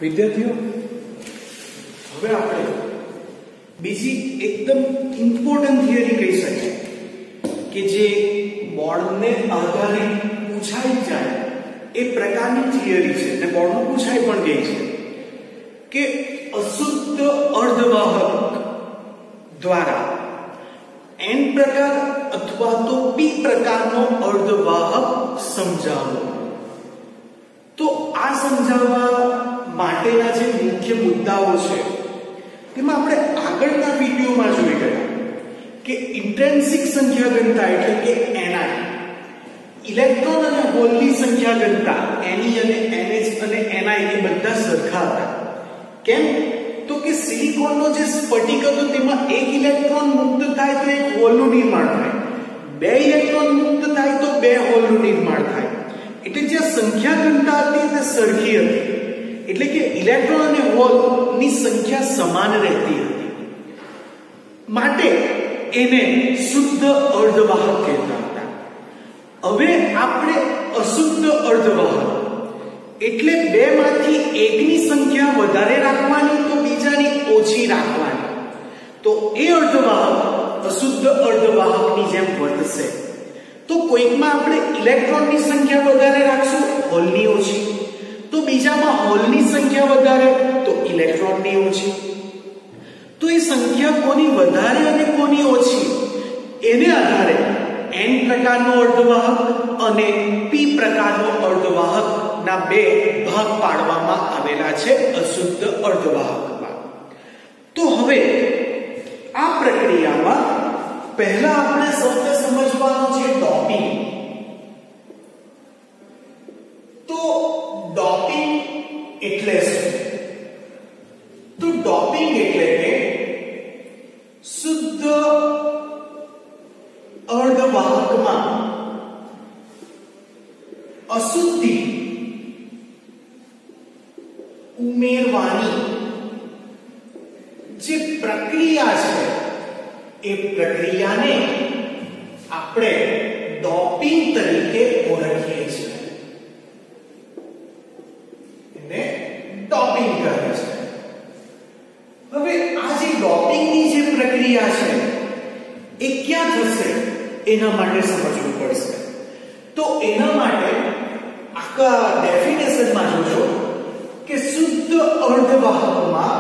વિદ્યાર્થીઓ, હવે આપણે બીજી એકદમ ઇમ્પોર્ટન્ટ થિયરી કહી શકીએ કે જે બોર્ડને આધારિત પૂછાઈ જાય એ પ્રકારની થિયરી છે અને બોર્ડમાં પૂછાઈ પણ ગઈ છે કે અશુદ્ધ અર્ધવાહક દ્વારા એન પ્રકાર અથવા તો પી પ્રકારનો અર્ધવાહક સમજાવો. તો આ સમજાવવા માટેના જે મુખ્ય મુદ્દાઓ છે તેમાં આપણે આગળના વિડિયોમાં જોઈ ગયા કે ઇન્ટ્રિન્સિક સંખ્યા ઘનતા એટલે કે ni, ઇલેક્ટ્રોન અને હોલની સંખ્યા ઘનતા Ne અને NH અને Ni એ બધા સરખા હતા. કેમ? તો કે સિલિકોનનો જે સ્ફટિક હતો તેમાં એક ઇલેક્ટ્રોન મુક્ત થાય તો એક હોલનું નિર્માણ થાય, બે ઇલેક્ટ્રોન મુક્ત થાય તો બે હોલનું નિર્માણ થાય. એટલે જે સંખ્યા ઘનતા હતી તે સરખી હતી, એટલે કે ઇલેક્ટ્રોન અને હોલ ની સંખ્યા સમાન રહેતી હતી, માટે એને શુદ્ધ અર્ધવાહક કહેતા હતા. હવે આપણે અશુદ્ધ અર્ધવાહક એટલે બે માંથી એકની સંખ્યા વધારે રાખવાની તો બીજાની ઓછી રાખવાની, તો એ અર્ધવાહક અશુદ્ધ અર્ધવાહકની જેમ વર્તશે. તો કોઈકમાં આપણે ઇલેક્ટ્રોનની સંખ્યા વધારે રાખશું, હોલની ઓછી, તો બીજામાં હોલની સંખ્યા વધારે તો ઇલેક્ટ્રોનની ઓછી. તો એ સંખ્યા કોની વધારે અને કોની ઓછી એને આધારે n પ્રકારનો અર્ધવાહક અને p પ્રકારનો અર્ધવાહક ના બે ભાગ પાડવામાં આવેલા છે અશુદ્ધ અર્ધવાહકમાં. તો હવે આ પ્રક્રિયામાં પહેલા આપણે શબ્દ સમજવાનો છે ડોપિંગ. તો ડોપિંગ એટલે શું? તો ડોપિંગ એટલે કે શુદ્ધ અર્ધવાહકમાં અશુદ્ધિ ઉમેરવાની જે પ્રક્રિયા છે એ પ્રક્રિયાને આપણે ડોપિંગ તરીકે ઓળખીએ છીએ. એને ડોપિંગ કહે છે. હવે આ જે ડોપિંગની જે પ્રક્રિયા છે એ ક્યાં થશે એના માટે સમજવું પડશે. તો એના માટે આખા ડેફિનેશનમાં જોજો કે શુદ્ધ અર્ધવાહકમાં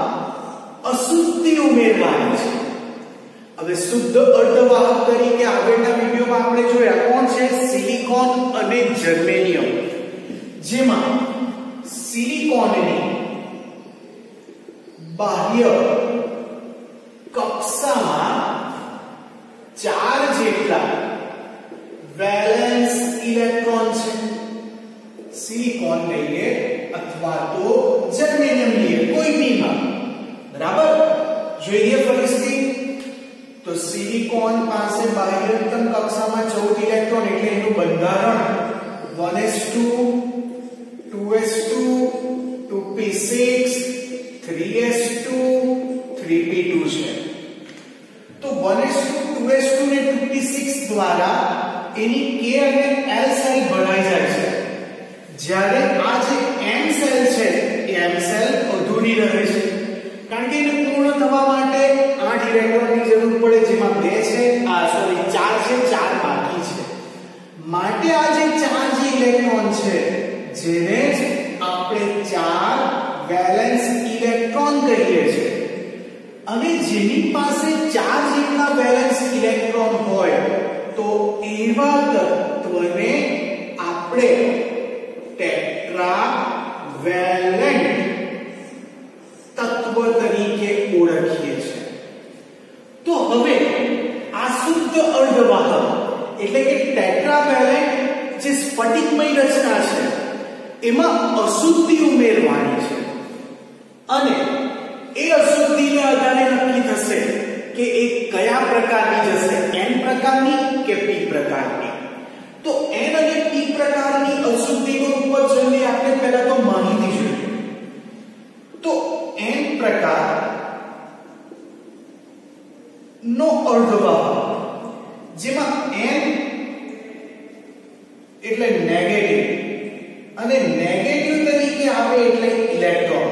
અશુદ્ધિ ઉમેરવાની છે. હવે શુદ્ધ અર્ધવાહક તરીકે આગળના વિડિયોમાં આપણે જોયા કોણ છે? સિલિકોન અને જર્મેનિયમ, જેમાં સિલિકોનની બાહ્ય કક્ષામાં 4 જેટલા વેલેન્સ ઇલેક્ટ્રોન છે. સિલિકોન લઈએ અથવા તો જર્મેનિયમ લઈએ, કોઈ બીમાં, બરાબર? જોઈએ ફરીથી તો સિલિકોન પાસે બાહ્યતમ કક્ષામાં 14 ઇલેક્ટ્રોન એટલે એનું બંધારણ 1s2 2s2 2p6 3s2 3p2 છે. તો 1s2 2s2 ને 2p6 દ્વારા એની k અને l સેલ ભરાઈ જાય છે, જ્યારે આ જે m સેલ છે એ m સેલ અધૂરી રહે છે, કારણ કે એને પૂર્ણ થવા માટે 8 ઇલેક્ટ્રોનની જરૂર પડે, જેમાં 2 છે, 4 છે, 4 બાકી છે. માટે આ જે 4 જે ઇલેક્ટ્રોન છે જેને આપણે 4 વેલેન્સ ઇલેક્ટ્રોન કહીએ છીએ, અને જેની પાસે 4 જેટલા વેલેન્સ ઇલેક્ટ્રોન હોય તો એવા તત્વને આપણે ટેટ્રાવેલેન્ટ તત્વ તરીકે ઓળખીએ છીએ. તો હવે આ શુદ્ધ અર્ધવાહક એટલે કે ટેટ્રાવેલેન્ટ જે સ્ફટિકમય રચના છે એમાં અશુદ્ધિ ઉમેરવાની છે, અને એ અશુદ્ધિને આધારે નક્કી થશે કે એ કયા પ્રકારની જશે, n પ્રકારની કે p પ્રકારની. તો n અને p પ્રકારની અશુદ્ધિનો ઉપર જોઈએ આપણે પહેલા તો માહિતી જોઈએ. તો n પ્રકાર નો અર્ધવાહક જેમાં n એટલે નેગેટિવ અને નેગેટિવ તરીકે આવે એટલે ઇલેક્ટ્રોન,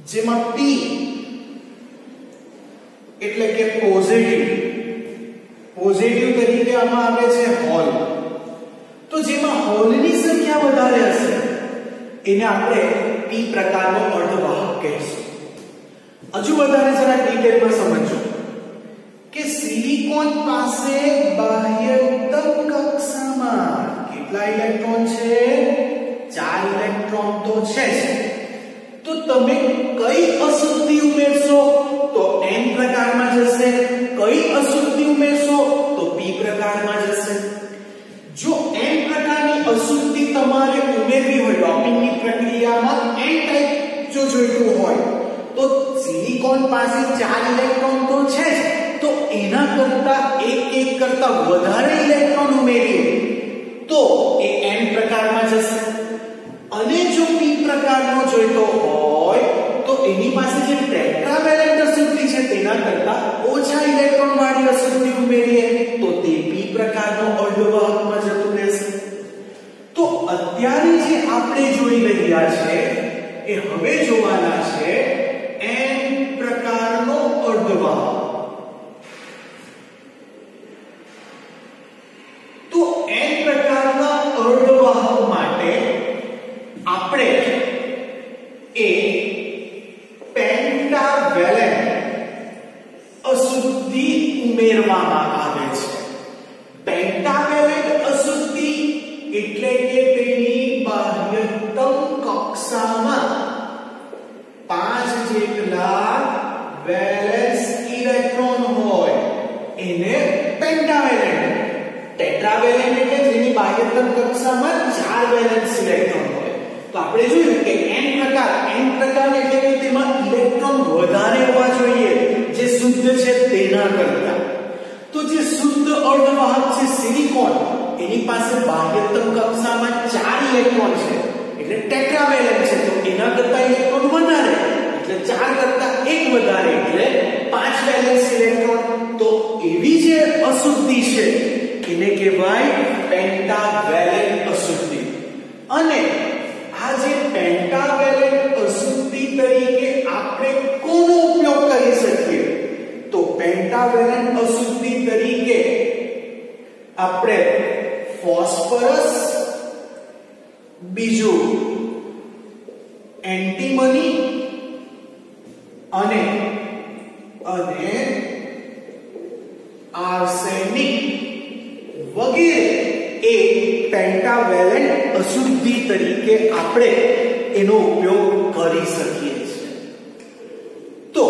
જેમાં P એટલે કે પોઝિટિવ તરીકે આમાં આવે છે હોલ. તો જેમાં હોલની સંખ્યા વધારે હશે એને આપણે P પ્રકારનો અર્ધવાહક કહીશું. હજુ વધારે જરા ડિટેલમાં સમજો કે સિલિકોન પાસે બાહ્યતમ કક્ષામાં કેટલા ઇલેક્ટ્રોન છે? 4 ઇલેક્ટ્રોન તો છે જ. તો તમે કઈ અશુદ્ધિ ઉમેરશો તો n પ્રકારમાં જશે, કઈ અશુદ્ધિ ઉમેરશો તો p પ્રકારમાં જશે. જો n પ્રકારની અશુદ્ધિ તમારે ઉમેરવી હોય ડોપિંગની પ્રક્રિયામાં n ટાઈપ જો જોઈતું હોય તો સિલિકોન પાસે 4 ઇલેક્ટ્રોન તો છે જ, તો એના કરતા એક કરતા વધારે ઇલેક્ટ્રોન ઉમેરીએ તો એ n પ્રકારમાં જશે. અને જો p પ્રકારનો જોઈતો હોય તો એની પાસે જે ટેટ્રાવેલેન્ટ અશુદ્ધિ છે તેના કરતા ઓછા ઇલેક્ટ્રોન વાળી અશુદ્ધિ ઉમેરીએ તો તે p પ્રકારનો અર્ધવાહકમાં જતું રહેશે. તો અત્યારે જે આપણે જોઈ રહ્યા છે એ હવે જોવાના છે n પ્રકારનો અર્ધવાહક. તો n પ્રકારના અર્ધવાહક માટે આપણે એ પેન્ટાવેલેન્ટ અશુદ્ધિ ઉમેરવામાં આવે છે. પેન્ટાવેલેન્ટ અશુદ્ધિ એટલે કે તેની બાહ્યતમ કક્ષામાં 5 જેટલા વેલેન્સ ઇલેક્ટ્રોન હોય એને પેન્ટાવેલેન્ટ. ટેટ્રાવેલેન્ટ એટલે જેની બાહ્યતમ કક્ષામાં 4 વેલેન્સ ઇલેક્ટ્રોન હોય. તો આપણે જોયું કે n પ્રકાર એટલે કે તેમાં ઇલેક્ટ્રોન વધારે હોવા જોઈએ જે શુદ્ધ છે તેના કરતા. તો જે શુદ્ધ અર્ધવાહક છે સિલિકોન એની પાસે બાહ્યતમ કક્ષામાં 4 ઇલેક્ટ્રોન છે એટલે ટેટ્રાવેલેન્ટ છે. તો એના કરતા ઇલેક્ટ્રોન વધારે એટલે 4 કરતા 1 વધારે એટલે 5 વેલેન્સ ઇલેક્ટ્રોન. તો એવી જે અશુદ્ધિ છે એને કહેવાય પેન્ટાવેલેન્ટ અશુદ્ધિ. અને આ જે પેન્ટાવેલેન્ટ અશુદ્ધિ તરીકે આપણે કોનો ઉપયોગ કરી શકીએ તો પેન્ટાવેલેન્ટ અશુદ્ધિ તરીકે આપણે ફોસ્ફરસ, બીજું એન્ટીમની અને આર્સેનિક વગેરે એ પેન્ટાવેલેન્ટ અશુદ્ધિ તરીકે આપણે એનો ઉપયોગ કરી શકીએ છીએ. તો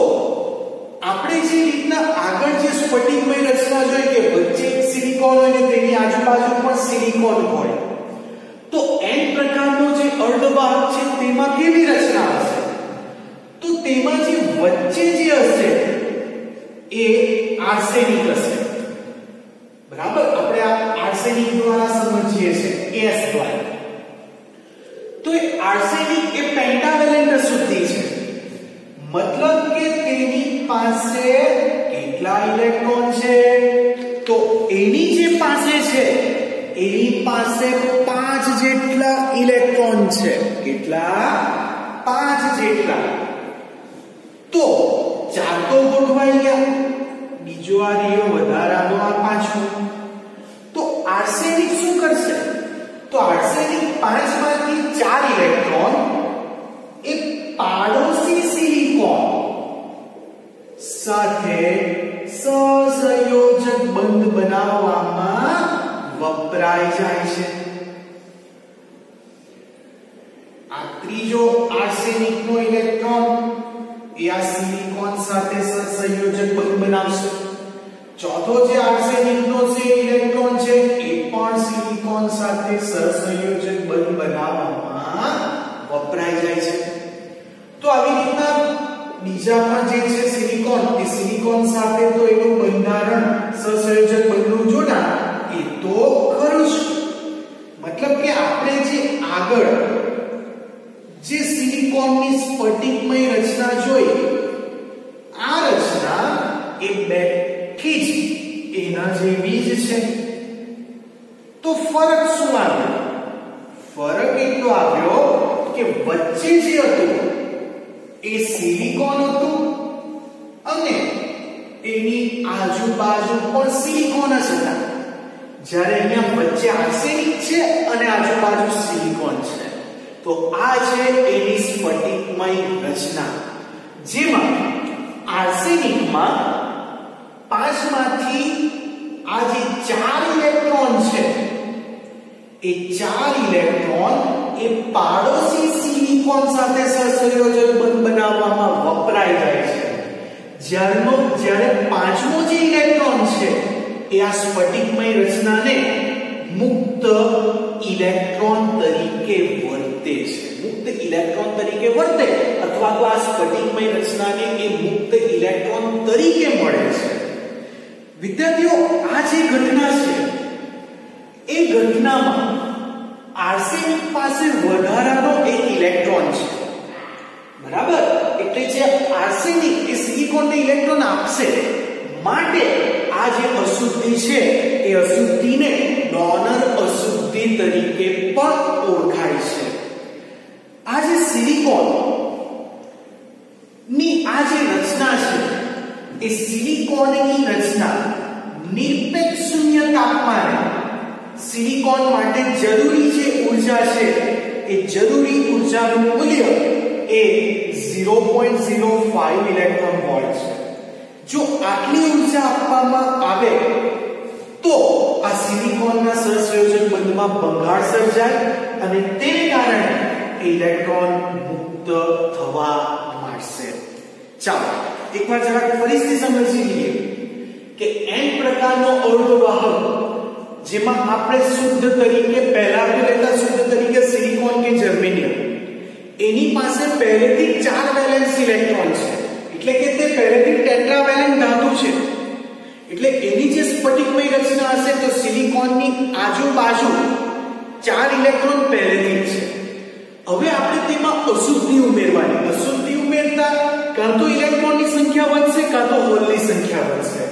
આપણે જે રીતના આગળ જે સ્ફટિકમય રચના જોઈ કે વચ્ચે સિલિકોન હોય ને તેની આજુબાજુ પણ સિલિકોન હોય, તો n પ્રકારનો જે અર્ધવાહક છે તેમાં કેવી રચના હશે? તો તેમાં જે વચ્ચે જે હશે એ આર્સેનિક હશે. બરાબર, આપણે આ આર્સેનિક દ્વારા સમજીએ છીએ S દ્વારા. તો એ આર્સેનિક એ પેન્ટાવેલેન્ટ અશુદ્ધિ છે. મતલબ કે તેની પાસે કેટલા ઇલેક્ટ્રોન છે? તો એની જે પાસે છે એની પાસે 5 જેટલા ઇલેક્ટ્રોન છે. કેટલા? 5 જેટલા. તો 4 તો ગોઠવાઈ ગયા, બીજો આ રહ્યો વધારાનો આ 5મો. તો આર્સેનિક શું કરશે? તો આર્સેનિક 5 માંથી 4 ઇલેક્ટ્રોન એ પાડોશી સિલિકોન સાથે સહસંયોજક બંધ બનાવવામાં વપરાઈ જાય છે. આ ત્રીજો આર્સેનિક નો ઇલેક્ટ્રોન એ આ સિલિકોન સાથે સહસંયોજક બંધ બનાવશે. ચોથો જે આર્સેનિક નો છે ઇલેક્ટ્રોન છે એ પણ સિલિકોન સાથે સહસંયોજક બંધ બનાવવામાં વપરાઈ જાય છે. તો આવી રીતના બીજા પણ જે છે સિલિકોન એ સિલિકોન સાથે તો એનું બંધારણ સહસંયોજક બંધનું જોડાણ એ તો ખરું જ. મતલબ કે આપણે જે આગળ જે સિલિકોનની સ્ફટિકમય રચના જોઈ, આ રચના એ બેઠી જ એના જેવી જ છે. તો ફરક શું આવ્યો? ફરક એટલો આવ્યો કે વચ્ચે જે હતું એ સિલિકોન હતું અને એની આજુબાજુ પણ સિલિકોન જ હતા. જ્યારે અહીંયા વચ્ચે આર્સેનિક છે અને આજુબાજુ સિલિકોન છે, તો આ છે એની સ્ફટિકમય રચના, જેમાં આર્સેનિકમાં 5 માંથી આ જે 4 ઇલેક્ટ્રોન છે એ 4 ઇલેક્ટ્રોન એ પાડોશી સિલિકોન સાથે સહસંયોજક બંધ બનાવવામાં વપરાઈ જાય છે. જ્યારે 5મો જે ઇલેક્ટ્રોન છે એ આ સ્ફટિકમય રચનાને મુક્ત ઇલેક્ટ્રોન તરીકે વર્તે છે. મુક્ત ઇલેક્ટ્રોન તરીકે વર્તે અથવા તો આ સ્ફટિકમય રચનાને એ મુક્ત ઇલેક્ટ્રોન તરીકે મળે છે. વિદ્યાર્થીઓ, આ જે ઘટના છે એ ઘટનામાં આર્સેનિક પાસે વધારાનો એક ઇલેક્ટ્રોન છે, બરાબર? એટલે જે આર્સેનિક એ સિલિકોનને ઇલેક્ટ્રોન આપશે, માટે આ જે અશુદ્ધિ છે એ અશુદ્ધિને ડોનર અશુદ્ધિ તરીકે પણ ઓળખાય છે. આ જે સિલિકોન ની આ જે રચના છે એ સિલિકોનની રચના નિરપેક્ષ શૂન્ય તાપમાને સિલિકોન માટે જરૂરી જે ઊર્જા છે એ જરૂરી ઊર્જાનું મૂલ્ય એ 0.05 ઇલેક્ટ્રોન વોલ્ટ છે. જો આટલી ઊર્જા આપવામાં આવે તો આ સિલિકોનના સહસંયોજક બંધમાં ભંગાણ સર્જાય અને તેને કારણે ઇલેક્ટ્રોન મુક્ત થવા માંડશે. ચાલો એકવાર જરા ફરીથી સમજી લઈએ કે n પ્રકારનો અર્ધવાહક, જેમાં આપણે શુદ્ધ તરીકે પહેલા લેતા શુદ્ધ તરીકે સિલિકોન કે જર્મેનિયમ, એની પાસે પહેલેથી 4 વેલેન્સ ઇલેક્ટ્રોન છે, એટલે કે તે પહેલેથી ટેટ્રાવેલેન્ટ ધાતુ છે. એટલે એની જે સ્ફટિકમય રચના હશે તો સિલિકોનની આજુબાજુ 4 ઇલેક્ટ્રોન પહેલેથી છે. હવે આપણે તેમાં અશુદ્ધિ ઉમેરવાની. અશુદ્ધિ ઉમેરતા કાં તો ઇલેક્ટ્રોનની સંખ્યા વધશે કાં તો હોલની સંખ્યા વધશે.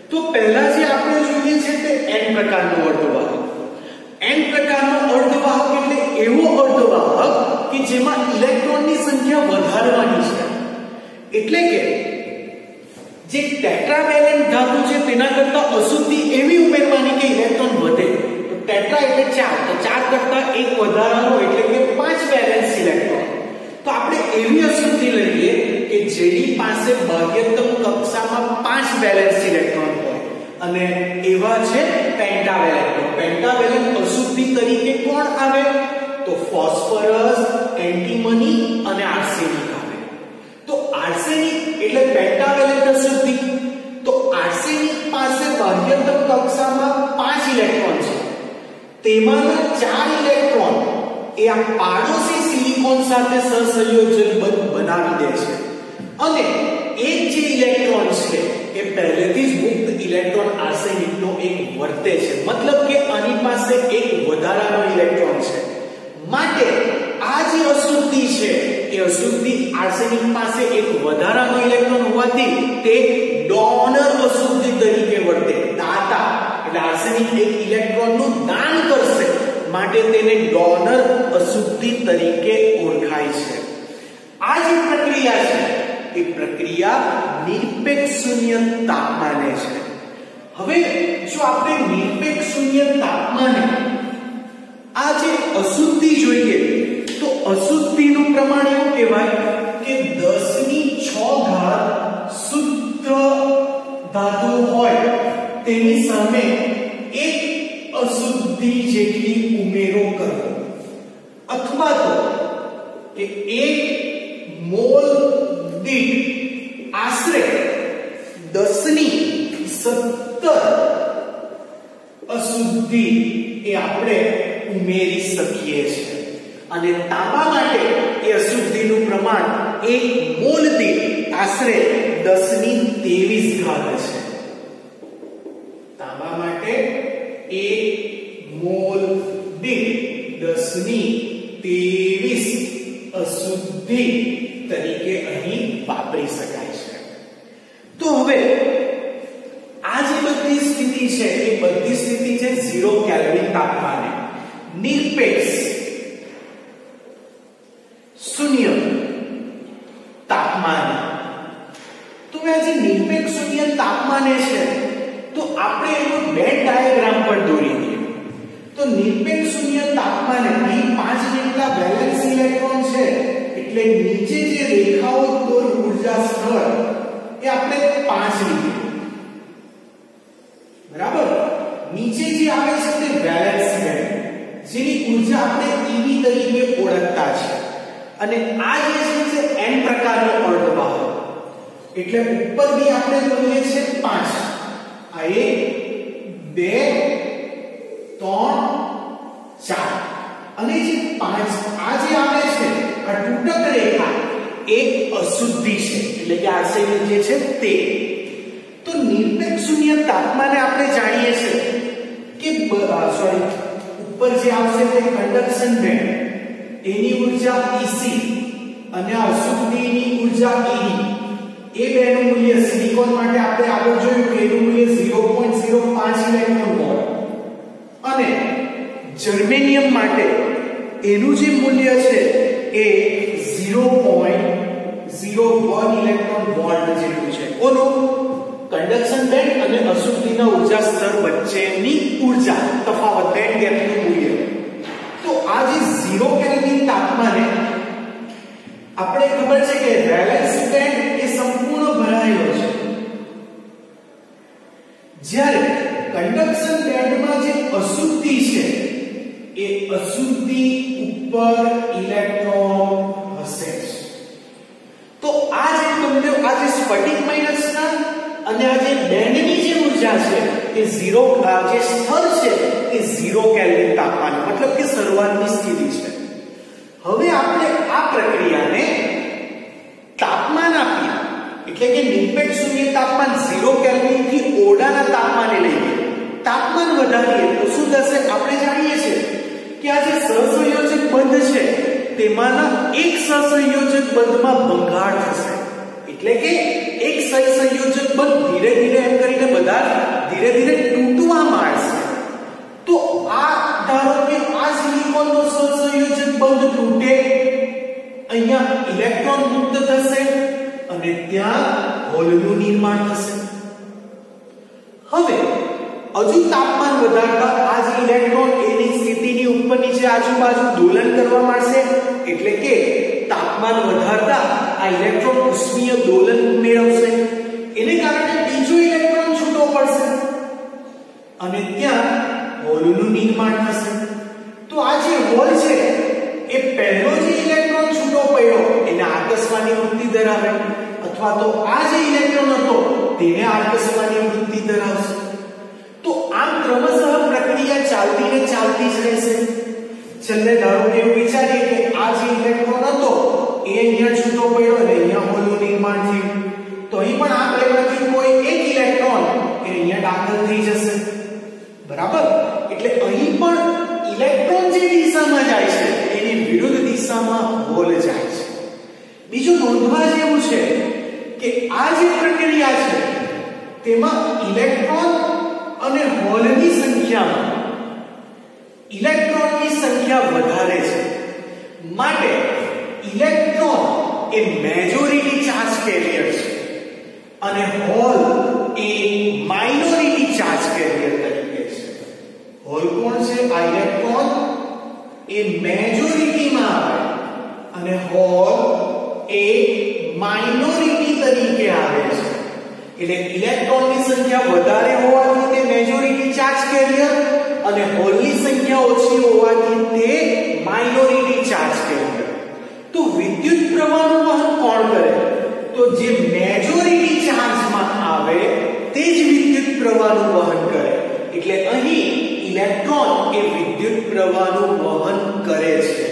તો પહેલા જે આપણે જોઈએ છે તે n પ્રકારનો અર્ધવાહક. n પ્રકારનો અર્ધવાહક એટલે એવો અર્ધવાહક કે જેમાં ઇલેક્ટ્રોનની સંખ્યા વધારવાની છે. એટલે કે જે ટેટ્રાવેલેન્ટ ધાતુ છે તેના કરતા અશુદ્ધિ એવી ઉમેરવાની કે ઇલેક્ટ્રોન વધે. તો ટેટ્રા એટલે 4, તો 4 કરતા એક વધારાનો એટલે કે 5 વેલેન્સ ઇલેક્ટ્રોન. તો આપણે એવી અશુદ્ધિ લઈએ કે જેની પાસે બાહ્યતમ કક્ષામાં 5 વેલેન્સ ઇલેક્ટ્રોન હોય, અને એવા છે પેન્ટાવેલેન્ટ. પેન્ટાવેલેન્ટ અશુદ્ધિ તરીકે કોણ આવે? તો ફોસ્ફરસ, એન્ટીમની અને આર્સેનિક આવે. તો આર્સેનિક એટલે પેન્ટાવેલેન્ટ અશુદ્ધિ. તો આર્સેનિક પાસે બાહ્યતમ કક્ષામાં 5 ઇલેક્ટ્રોન છે, તેમાંના 4 ઇલેક્ટ્રોન એ આ પાડોશી સિલિકોન સાથે સહસંયોજક બંધ બનાવી દે છે, અને એક જે ઇલેક્ટ્રોન છે એ પહેલેથી જ મુક્ત ઇલેક્ટ્રોન આર્સેનિકનો એક વર્તે છે. મતલબ કે આની પાસે એક વધારાનો ઇલેક્ટ્રોન છે. માટે આ જે અશુદ્ધિ છે એ અશુદ્ધિ આર્સેનિક પાસે એક વધારાનો ઇલેક્ટ્રોન હોવાથી તે ડોનર અશુદ્ધિ તરીકે વર્તે. દાતા એટલે આર્સેનિક એક ઇલેક્ટ્રોનનું દાન કરશે, માટે તેને ડોનર અશુદ્ધિ તરીકે ઓળખાય છે. આ જે પ્રક્રિયા છે એ પ્રક્રિયા નિરપેક્ષ શૂન્ય તાપમાને છે. હવે જો આપણે નિરપેક્ષ શૂન્ય તાપમાને આ જે અશુદ્ધિ જોઈએ તો અશુદ્ધિનું પ્રમાણ એવું કહેવાય કે 10⁶ શુદ્ધ ધાતુ હોય તેની સામે એક અશુદ્ધિ જેટલી ઉમેરો કરવો, અથવા તો કે 1 મોલ દીઠ આશરે 10⁻17 અશુદ્ધિ એ આપણે ઉમેરી શકીએ છીએ. અને તાંબા માટે એ અશુદ્ધિનું પ્રમાણ 1 મોલ દીઠ આશરે 10⁻23 છે. તાંબા માટે 1 મોલ દીઠ 10⁻23 અશુદ્ધિ તરીકે અહીં વાપરી શકાય છે. તો હવે આ જે બધી સ્થિતિ છે એ બધી સ્થિતિ છે 0 કેલ્વિન તાપમાને, નિરપેક્ષ શૂન્ય તાપમાન. તો આ જે નિરપેક્ષ શૂન્ય તાપમાને છે તો આપણે એનો બેન્ડ ડાયાગ્રામ પર દોરી દઈએ. તો નિરપેક્ષ શૂન્ય તાપમાને અહીં 5 જેટલા વેલેન્સ ઇલેક્ટ્રોન છે એટલે નીચે જે રેખાઓ દોર ઊર્જા સ્તર એ આપણે 5 લીધી. બરાબર. નીચે જે આવે છે તે વેલેન્સ બેન્ડ જેની ઊર્જા આપણે eV તરીકે ઓળખતા છે અને આ જે છે n પ્રકારનો અર્ધવાહક એટલે ઉપર બી આપણે બોલીએ છે 5. આ 1 2 3 4 અને જે 5 આ જે આવે છે આ તૂટક રેખા એક અશુદ્ધિ છે એટલે કે આર્સેનિક જે છે તે. તો નિરપેક્ષ શૂન્ય તાપમાને આપણે જાણીએ છીએ કે ઉપર જે આવશે તે કન્ડક્શન બેન્ડ એની ઊર્જા Ec અને અશુદ્ધિની ઊર્જા Ev એ બેનું મૂલ્ય સિલિકોન માટે આપણે આગળ જોયું કે એનું મૂલ્ય 0.05 ઇલેક્ટ્રોન વોલ્ટ અને જર્મેનિયમ માટે એનું જે મૂલ્ય છે એ 0.01 ઇલેક્ટ્રોન વોલ્ટ જેટલું છે. ઓનો કન્ડક્શન બેન્ડ અને અશુદ્ધિના ઊર્જા સ્તર વચ્ચેની ઊર્જા તફાવત બેન્ડ ગેપનું મૂલ્ય. તો આ જે 0 કેલ્વિન તાપમાને આપણે ખબર છે કે વેલેન્સ બેન્ડ એ સંપૂર્ણ ભરાયેલો છે જ્યારે કન્ડક્શન બેન્ડમાં જે અશુદ્ધિ છે એ અશુદ્ધિ ઉપર ઇલેક્ટ્રોન હશે. તો આ જે તમને આ જે સ્ફટિકમય રચના અને આ જે બેન્ડની જે ઊર્જા છે એ 0 જે સ્તર છે એ 0 કેલ્વિન તાપમાન મતલબ કે શરૂઆતની સ્થિતિ છે. હવે આપણે આ પ્રક્રિયાને તાપમાન આપીએ એટલે કે નિરપેક્ષ શૂન્ય તાપમાન 0 કેલ્વિન થી ઓરડાના તાપમાને લઈએ. તાપમાન વધારીએ તો શું થશે? આપણે જાણીએ છીએ કે આ જે સહસંયોજક બંધ છે તેમાંના એક સહસંયોજક બંધમાં ભંગાણ થશે એટલે કે એક સહસંયોજક બંધ ધીરે ધીરે એમ કરીને બધા ધીરે ધીરે તૂટવા માંડશે. તો આ ધારો કે આ સિલિકોનનો સહસંયોજક બંધ તૂટે, અહીંયા ઇલેક્ટ્રોન મુક્ત થશે અને ત્યાં હોલનું નિર્માણ થશે. હવે હજુ તાપમાન વધારતા આ જે ઇલેક્ટ્રોન એની સ્થિતિની ઉપર નીચે આજુબાજુ દોલન કરવા માંડશે એટલે કે તાપમાન વધારતા આ ઇલેક્ટ્રોન ઉષ્મીય દોલન મેળવશે. એને કારણે બીજો ઇલેક્ટ્રોન છૂટો પડશે અને ત્યાં હોલનું નિર્માણ થશે. તો આ જે હોલ છે એ પહેલો જે ઇલેક્ટ્રોન છૂટો પડ્યો એને આકર્ષવાની વૃત્તિ ધરાવે અથવા તો આ જે ઇલેક્ટ્રોન હતો તેને આકર્ષવાની વૃત્તિ ધરાવશે. તો આમ ક્રમશઃ પ્રક્રિયા ચાલતી જ રહેશે. છેલ્લે ધારો કે એવું વિચારીએ કે આ જે ઇલેક્ટ્રોન હતો એ અહીંયા છૂટો પડ્યો અને અહીંયા હોલનું નિર્માણ થયું. તો અહીં પણ આ બેમાંથી કોઈ એક ઇલેક્ટ્રોન એ અહીંયા દાખલ થઈ જશે. બરાબર. એટલે અહીં પણ ઇલેક્ટ્રોન જે દિશામાં જાય છે એની વિરુદ્ધ દિશામાં હોલ જાય છે. બીજું નોંધવા જેવું છે કે આ જે પ્રક્રિયા છે તેમાં ઇલેક્ટ્રોન અને હોલની સંખ્યામાં ઇલેક્ટ્રોનની સંખ્યા વધારે છે માટે ઇલેક્ટ્રોન એ મેજોરિટી ચાર્જ કેરિયર છે અને હોલ એ માઇનોરિટી ચાર્જ કેરિયર તરીકે છે. હોલ કોણ છે? આ ઇલેક્ટ્રોન એ મેજોરિટીમાં આવે અને હોલ એ માઇનોરિટી તરીકે આવે છે. એટલે ઇલેક્ટ્રોનની સંખ્યા વધારે હોવાથી તે મેજોરિટી ચાર્જ કેરિયર અને હોલની સંખ્યા ઓછી હોવાથી તે માઇનોરિટી ચાર્જ કેરિયર. તો વિદ્યુત પ્રવાહનું વહન કોણ કરે? તો જે મેજોરિટી ચાર્જમાં આવે તે જ વિદ્યુત પ્રવાહનું વહન કરે. એટલે અહીં ઇલેક્ટ્રોન એ વિદ્યુત પ્રવાહનું વહન કરે છે.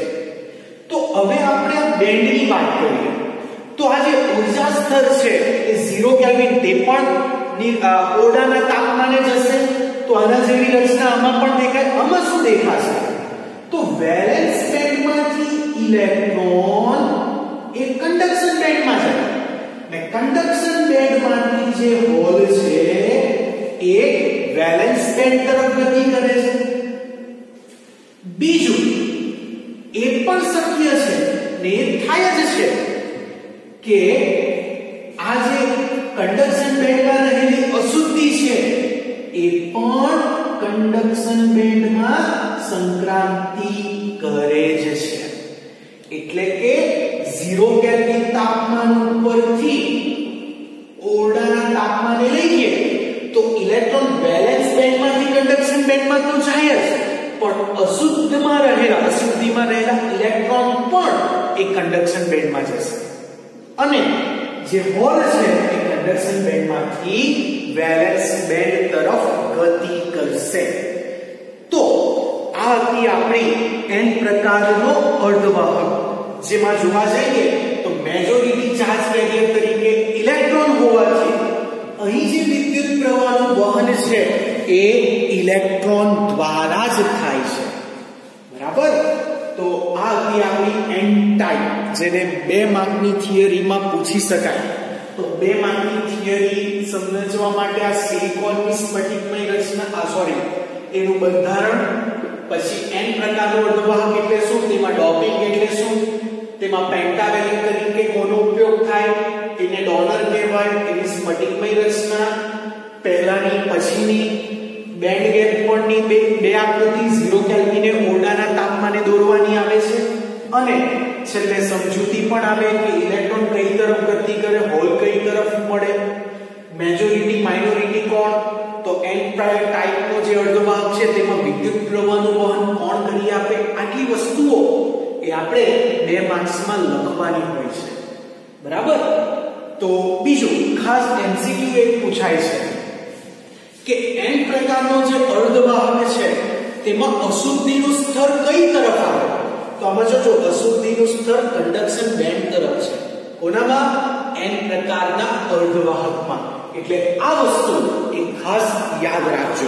તો હવે આપણે આ બેન્ડની વાત કરીએ. તો આ જે ઊર્જા સ્તર છે એ 0 કેલ્વિન તે પણ ઓરડાના તાપમાને જશે. તો આના જેવી રચના આમાં પણ દેખાય. આમાં શું દેખાશે? તો વેલેન્સ બેન્ડમાંથી ઇલેક્ટ્રોન એ કન્ડક્શન બેન્ડમાં જાય ને કન્ડક્શન બેન્ડમાંથી જે હોલ છે એ વેલેન્સ બેન્ડ તરફ ગતિ કરે છે. બીજું એ પણ શક્ય છે ને એ થાય જ છે કે આ જે કંડક્શન બેન્ડમાં રહેલી અશુદ્ધિ છે એ પણ કંડક્શન બેન્ડમાં સંક્રાંતિ કરે જ છે. એટલે કે 0 કેલ્વિન તાપમાન ઉપરથી ઓરડાના તાપમાને લઈએ તો ઇલેક્ટ્રોન વેલેન્સ બેન્ડમાંથી કંડક્શન બેન્ડમાં તો જાય જ, પણ અશુદ્ધિમાં રહેલા ઇલેક્ટ્રોન પણ એ કંડક્શન બેન્ડમાં જશે અને જે હોલ છે એ કંડક્શન બેન્ડમાંથી વેલેન્સ બેન્ડ તરફ ગતિ કરશે. તો આ હતી આપણી n પ્રકારનો અર્ધવાહક, જેમાં જોવા જઈએ તો મેજોરિટી ચાર્જ કેરિયર તરીકે ઇલેક્ટ્રોન હોવાથી અહીં જે વિદ્યુત પ્રવાહનું વહન છે એ ઇલેક્ટ્રોન દ્વારા જ થાય છે. બરાબર. તો આ હતી આપણી n ટાઈપ, જેને 2 માર્કની થિયરીમાં પૂછી શકાય. તો 2 માર્કની થિયરી સમજવા માટે આ સિલિકોનની સ્ફટિકમય રચના એનું બંધારણ, પછી n પ્રકારનો અર્ધવાહક એટલે શું, તેમાં ડોપિંગ એટલે શું, તેમાં પેન્ટાવેલેન્ટ તરીકે કોનો ઉપયોગ થાય, એને ડોનર કહેવાય, એની સ્ફટિકમય રચના, પહેલાની પછીની બેન્ડ ગેપ પરની બે આકૃતિ 0 કેલ્વિને ઓરડાના તાપમાને દોરવાની આવે છે અને છેલ્લે સમજૂતી પણ આવે કે ઇલેક્ટ્રોન કઈ તરફ ગતિ કરે, હોલ કઈ તરફ મળે, મેજોરિટી માઇનોરિટી કોણ, તો n ટાઈપનો જે અર્ધવાહક છે તેમાં વિદ્યુત પ્રવાહનું વહન કોણ કરી આપે. આટલી વસ્તુઓ એ આપણે 2 માર્ક્સમાં લખવાની હોય છે. બરાબર. તો બીજું ખાસ MCQ એક પૂછાય છે કે n પ્રકારનો જે અર્ધવાહક છે તેમાં અશુદ્ધિનું સ્તર કઈ તરફ આવે. તો આમાં જો અશુદ્ધિનું સ્તર કંડક્શન બેન્ડ તરફ છે. કોનામાં? n પ્રકારના અર્ધવાહકમાં. એટલે આ વસ્તુ એક ખાસ યાદ રાખજો.